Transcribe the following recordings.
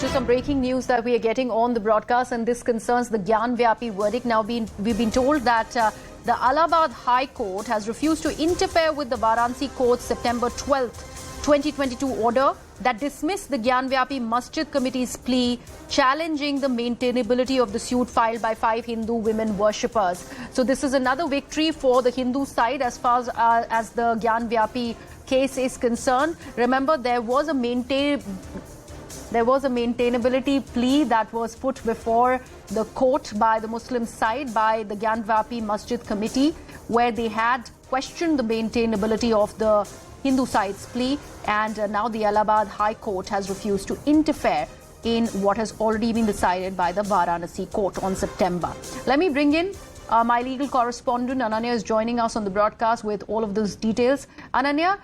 to some breaking news that we are getting on the broadcast, and this concerns the Gyanvapi verdict. Now, we've been told that the Allahabad High Court has refused to interfere with the Varanasi Court's September 12th, 2022 order that dismissed the Gyanvapi Masjid Committee's plea challenging the maintainability of the suit filed by 5 Hindu women worshippers. So this is another victory for the Hindu side as far as the Gyanvapi case is concerned. Remember, there was a maintainability plea that was put before the court by the Muslim side, by the Gyanvapi Masjid Committee, where they had questioned the maintainability of the Hindu side's plea, and now the Allahabad High Court has refused to interfere in what has already been decided by the Varanasi Court on September. Let me bring in my legal correspondent. Ananya is joining us on the broadcast with all of those details. Ananya,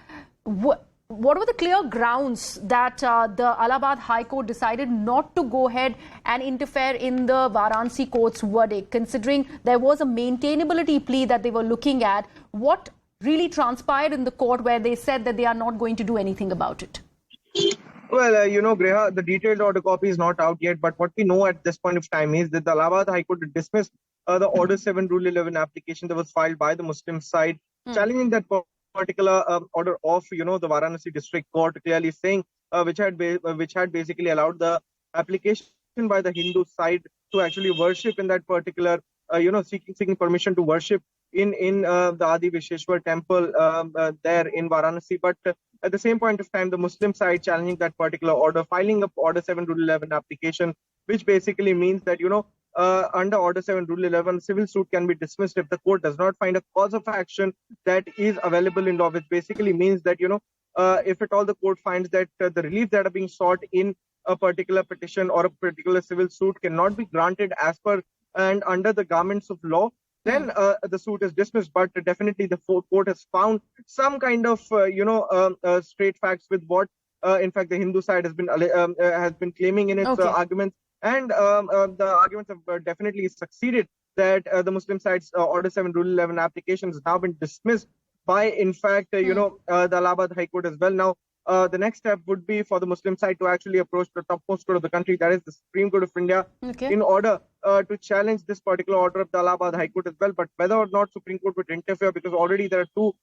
what were the clear grounds that the Allahabad High Court decided not to go ahead and interfere in the Varanasi Court's verdict, considering there was a maintainability plea that they were looking at? What really transpired in the court where they said that they are not going to do anything about it? Well, Greha, the detailed order copy is not out yet, but what we know at this point of time is that the Allahabad High Court dismissed the Order 7 Rule 11 application that was filed by the Muslim side, challenging that particular order of, the Varanasi District Court, clearly saying which had basically allowed the application by the Hindu side to actually worship in that particular, seeking permission to worship in the Adi Visheshwar temple there in Varanasi. But at the same point of time, the Muslim side challenging that particular order, filing up Order 7 Rule 11 application, which basically means that, under Order 7 Rule 11, civil suit can be dismissed if the court does not find a cause of action that is available in law, which basically means that, if at all the court finds that the relief that are being sought in a particular petition or a particular civil suit cannot be granted as per and under the garments of law, then the suit is dismissed. But definitely the court has found some kind of, straight facts with what, in fact, the Hindu side has been claiming in its arguments. And the arguments have definitely succeeded that the Muslim side's Order 7 Rule 11 application has now been dismissed by, in fact, the Allahabad High Court as well. Now, the next step would be for the Muslim side to actually approach the topmost court of the country, that is the Supreme Court of India, in order to challenge this particular order of the Allahabad High Court as well. But whether or not Supreme Court would interfere, because already there are two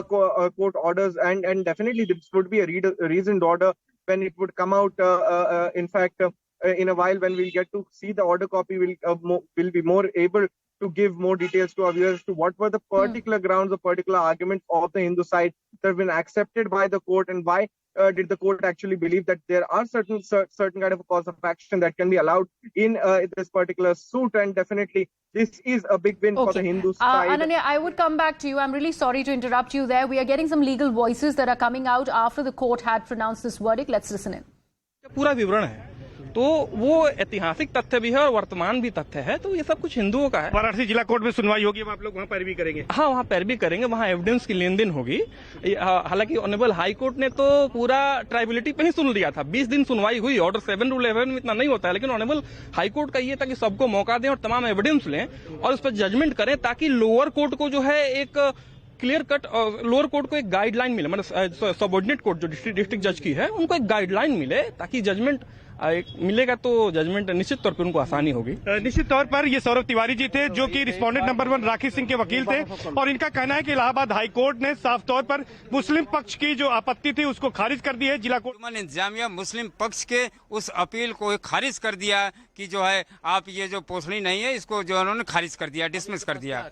court orders, and definitely this would be a reasoned order when it would come out, in fact, in a while when we'll get to see the order copy, we'll be more able to give more details to our viewers to what were the particular grounds or particular arguments of the Hindu side that have been accepted by the court, and why did the court actually believe that there are certain kind of a cause of action that can be allowed in this particular suit. And definitely this is a big win for the Hindu side. Ananya, I would come back to you. I'm really sorry to interrupt you there. We are getting some legal voices that are coming out after the court had pronounced this verdict. Let's listen in. पूरा विवरण है, तो वो ऐतिहासिक तथ्य भी है और वर्तमान भी तथ्य है, तो ये सब कुछ हिंदुओं का है। वाराणसी जिला कोर्ट में सुनवाई होगी, आप लोग वहाँ पैरवी करेंगे? हाँ, वहाँ पैरवी करेंगे, वहाँ एविडेंस की लेन देन होगी। हालांकि ऑनरेबल हाई कोर्ट ने तो पूरा ट्राइबिलिटी पे ही सुन लिया था, 20 दिन सुनवाई हुई। ऑर्डर 7 रूल 11 में इतना नहीं होता है, लेकिन ऑनरेबल हाई कोर्ट का ये था कि सबको मौका दें और तमाम एविडेंस लें और उस पर जजमेंट करें, ताकि लोअर कोर्ट को जो है एक क्लियर कट, लोअर कोर्ट को एक गाइडलाइन मिले, मतलब सबऑर्डिनेट कोर्ट जो डिस्ट्रिक्ट जज की है, उनको एक गाइडलाइन मिले, ताकि जजमेंट मिलेगा तो जजमेंट निश्चित तौर पर उनको आसानी होगी। निश्चित तौर पर ये सौरभ तिवारी जी थे, जो कि रिस्पोंडेंट नंबर 1 राखी सिंह के वकील थे, और इनका कहना है कि इलाहाबाद हाई कोर्ट ने साफ तौर पर मुस्लिम पक्ष की जो आपत्ति थी उसको खारिज कर दी है। जिला कोर्ट इंतजामिया मुस्लिम पक्ष के उस अपील को खारिज कर दिया कि जो है आप ये जो पोषणी नहीं है, इसको जो उन्होंने खारिज कर दिया, डिसमिस कर दिया।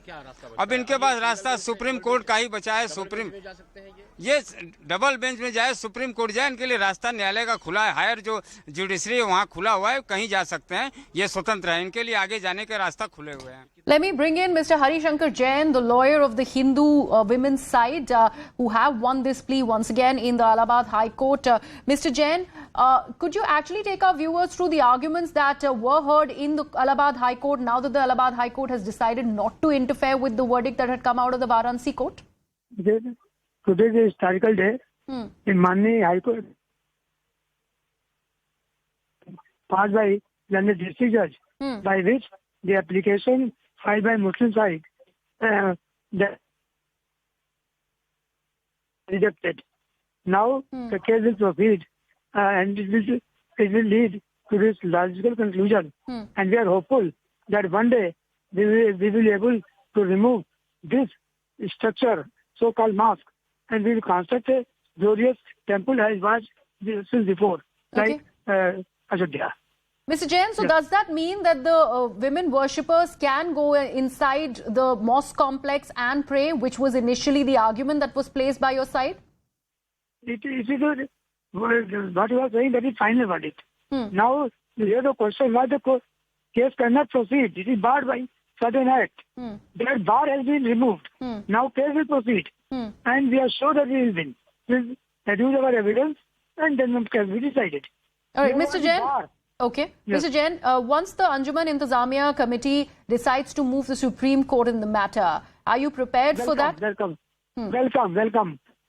अब इनके पास रास्ता सुप्रीम कोर्ट का ही बचा है। सुप्रीम ये डबल बेंच में जाए, सुप्रीम कोर्ट जाए, इनके लिए रास्ता न्यायालय का खुला है। हायर जो जुडिशरी है वहाँ खुला हुआ है, कहीं जा सकते हैं, ये स्वतंत्र है, इनके लिए आगे जाने के रास्ता खुले हुए हैं। Let me bring in Mr. Harishankar Jain, the lawyer of the Hindu women's side, who have won this plea once again in the Allahabad High Court. Mr. Jain, could you actually take our viewers through the arguments that were heard in the Allahabad High Court now that the Allahabad High Court has decided not to interfere with the verdict that had come out of the Varanasi Court? Today is a historical day in Manni High Court, passed by London District Judge, by which the application filed by Muslim side that rejected. Now the case will proceed and it will lead to this logical conclusion, and we are hopeful that one day we will be able to remove this structure, so-called mosque, and we will construct a glorious temple as was since before, like Ajodhya. Mr. Jain, so does that mean that the women worshippers can go inside the mosque complex and pray, which was initially the argument that was placed by your side? It is what you are saying, that is final verdict. Now, here the question why the case cannot proceed. It is barred by certain act. That bar has been removed. Now case will proceed. And we are sure that we will win. We'll reduce our evidence and then the case will be decided. All right, Mr. Jain. Okay. Yes. Mr. Jain, once the Anjuman Intizamiya Committee decides to move the Supreme Court in the matter, are you prepared for that? Welcome.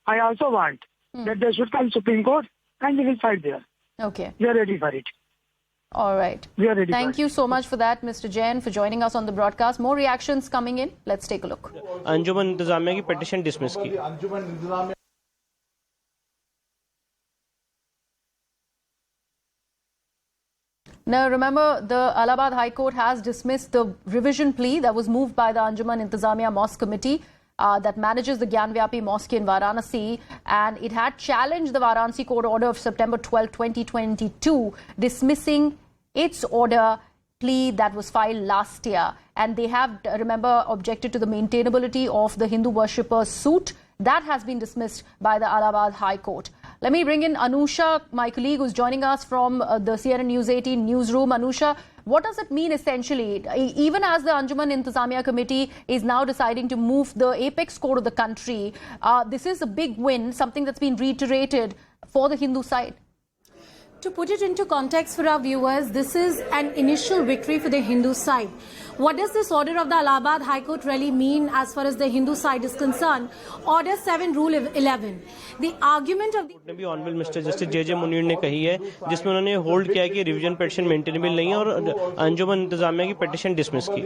I also want that they should come Supreme Court and we will fight there. Okay. We are ready for it. All right. We are ready. Thank you so much for that, Mr. Jain, for joining us on the broadcast. More reactions coming in. Let's take a look. अंजुमन इंतजामिया की petition dismiss की। Now, remember, the Allahabad High Court has dismissed the revision plea that was moved by the Anjuman Intizamiya Mosque Committee that manages the Gyanvapi Mosque in Varanasi, and it had challenged the Varanasi Court order of September 12, 2022, dismissing its order plea that was filed last year. And they have, remember, objected to the maintainability of the Hindu worshippers' suit. That has been dismissed by the Allahabad High Court. Let me bring in Anusha, my colleague, who's joining us from the CNN News 18 newsroom. Anusha, what does it mean essentially? Even as the Anjuman Intizamiya Committee is now deciding to move the apex court of the country, this is a big win, something that's been reiterated for the Hindu side. To put it into context for our viewers, this is an initial victory for the Hindu side. What does this order of the Allahabad High Court really mean as far as the Hindu side is concerned? Order 7, Rule 11. The argument of the... भी honourable mister justice J Munir ने कही है, जिसमें उन्होंने hold किया कि revision petition maintainable नहीं है और अंजुमन इंतजामिया की पिटीशन डिसमिस की।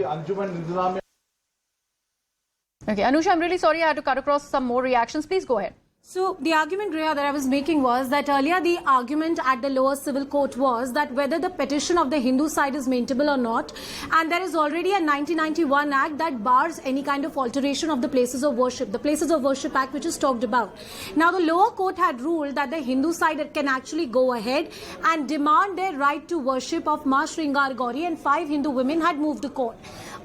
Okay, Anusha, I'm really sorry I had to cut across some more reactions. Please go ahead. So the argument, Griha, that I was making was that earlier the argument at the lower civil court was that whether the petition of the Hindu side is maintainable or not, and there is already a 1991 Act that bars any kind of alteration of the places of worship, the Places of Worship Act, which is talked about. Now the lower court had ruled that the Hindu side can actually go ahead and demand their right to worship of Ma Shringar Gauri, and 5 Hindu women had moved the court.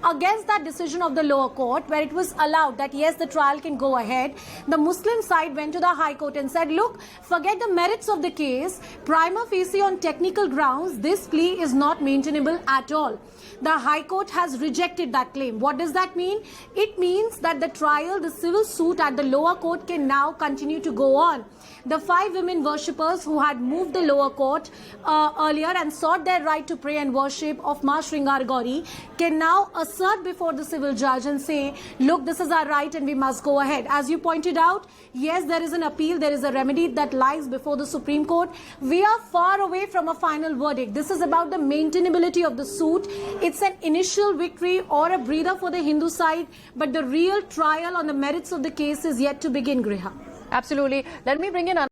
Against that decision of the lower court, where it was allowed that yes, the trial can go ahead, the Muslim side went to the High Court and said, look, forget the merits of the case, prima facie on technical grounds, this plea is not maintainable at all. The High Court has rejected that claim. What does that mean? It means that the trial, the civil suit at the lower court can now continue to go on. The 5 women worshippers who had moved the lower court earlier and sought their right to pray and worship of Ma Shringar Gauri can now assert before the civil judge and say, look, this is our right and we must go ahead. As you pointed out, yes, there is an appeal, there is a remedy that lies before the Supreme Court. We are far away from a final verdict. This is about the maintainability of the suit. It's an initial victory or a breather for the Hindu side, but the real trial on the merits of the case is yet to begin, Griha. Absolutely. Let me bring in